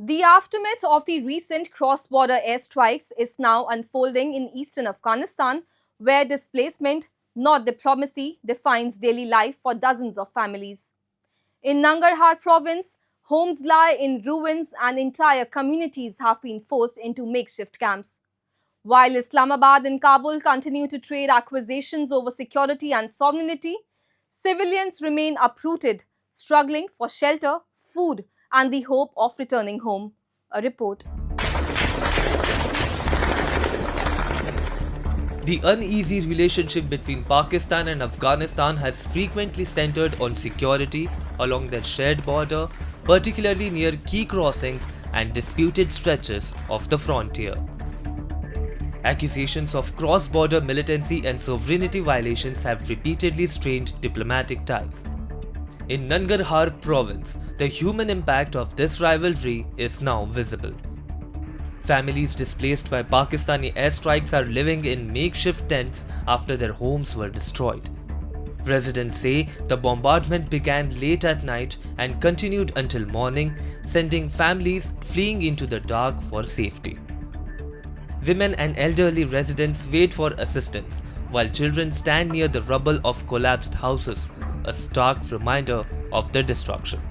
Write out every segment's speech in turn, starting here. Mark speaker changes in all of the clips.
Speaker 1: The aftermath of the recent cross-border airstrikes is now unfolding in eastern Afghanistan, where displacement, not diplomacy, defines daily life for dozens of families. In Nangarhar province, homes lie in ruins and entire communities have been forced into makeshift camps. While Islamabad and Kabul continue to trade accusations over security and sovereignty, civilians remain uprooted, struggling for shelter, food, and the hope of returning home. A report.
Speaker 2: The uneasy relationship between Pakistan and Afghanistan has frequently centered on security along their shared border, particularly near key crossings and disputed stretches of the frontier. Accusations of cross-border militancy and sovereignty violations have repeatedly strained diplomatic ties. In Nangarhar province, the human impact of this rivalry is now visible. Families displaced by Pakistani airstrikes are living in makeshift tents after their homes were destroyed. Residents say the bombardment began late at night and continued until morning, sending families fleeing into the dark for safety. Women and elderly residents wait for assistance, while children stand near the rubble of collapsed houses, a stark reminder of their destruction.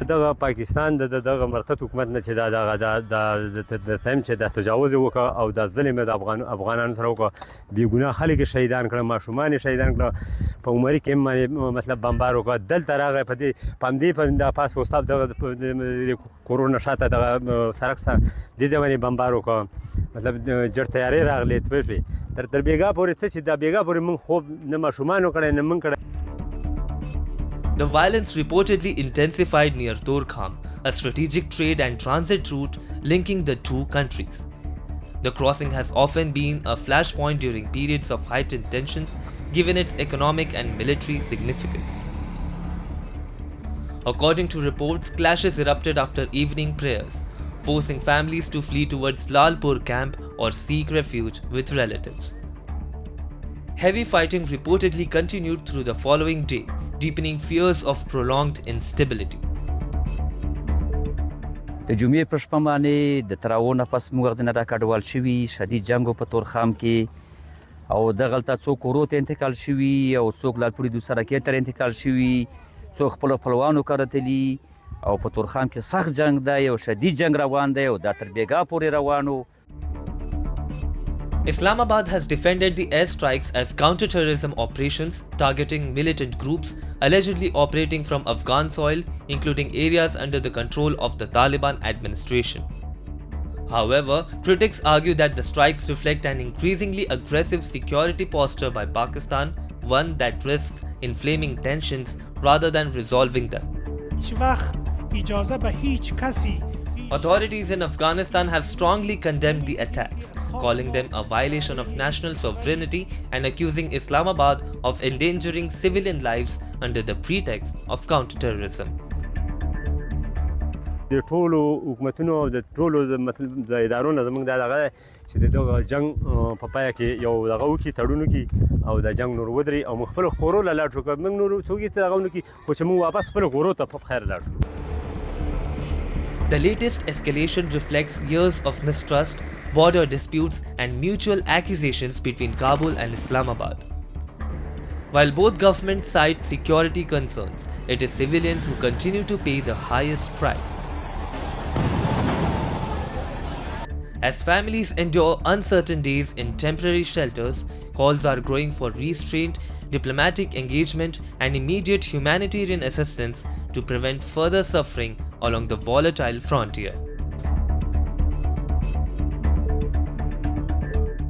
Speaker 3: دغه پاکستان دغه مرتد حکومت نه چې د تایم چې د تجاوز وکړه او د ظلم د افغانانو سره وکړه بې ګناه خلک شهیدان کړه ماشومان شهیدان کړه په عمري کې مطلب بمبار وکړه دلته راغی په دې د پاس پوسټاپ دغه کورونا شاته دغه سړک سره دې ځای بمبار وکړه مطلب جړ تیارې راغلې ته شوې تر بیګا پورې څه چې د بیګا پورې موږ خوب نه ماشومانو کړی نه موږ کړی.
Speaker 2: The violence reportedly intensified near Torkham, a strategic trade and transit route linking the two countries. The crossing has often been a flashpoint during periods of heightened tensions, given its economic and military significance. According to reports, clashes erupted after evening prayers, forcing families to flee towards Lalpur camp or seek refuge with relatives. Heavy fighting reportedly continued through the following day, deepening fears of prolonged instability.
Speaker 4: د جمعې پر شپه باندې د تراو نه پس موږ ځنه راکډوال شوي شدید جنگ په تورخام کې او دغلته څوک ورو ته انتقال شوي او څوک لالپورې د سره تر انتقال شوي څوک خپل خپلوانو کړتلی او په تورخام کې سخت جنگ دی او شدید جنگ روان دی او دا تر بیګا پورې روانو.
Speaker 2: Islamabad has defended the airstrikes as counter-terrorism operations targeting militant groups allegedly operating from Afghan soil, including areas under the control of the Taliban administration. However, critics argue that the strikes reflect an increasingly aggressive security posture by Pakistan, one that risks inflaming tensions rather than resolving them. Authorities in Afghanistan have strongly condemned the attacks, calling them a violation of national sovereignty and accusing Islamabad of endangering civilian lives under the pretext of counterterrorism.
Speaker 3: د ټولو حکومتونو او د ټولو د ادارو نه زموږ دغه چې دغه جنگ په پای کې یو دغه وکړي تړون وکړي او د جنگ نور ودرې او مخ خپل کورو له لاړ شو که موږ نور څوک یې دغه ونه کړي خو چې موږ واپس خپل کورو ته په خیر لاړ شو.
Speaker 2: The latest escalation reflects years of mistrust, border disputes, and mutual accusations between Kabul and Islamabad. While both governments cite security concerns, it is civilians who continue to pay the highest price. As families endure uncertain days in temporary shelters, calls are growing for restraint, diplomatic engagement, and immediate humanitarian assistance to prevent further suffering along the volatile frontier.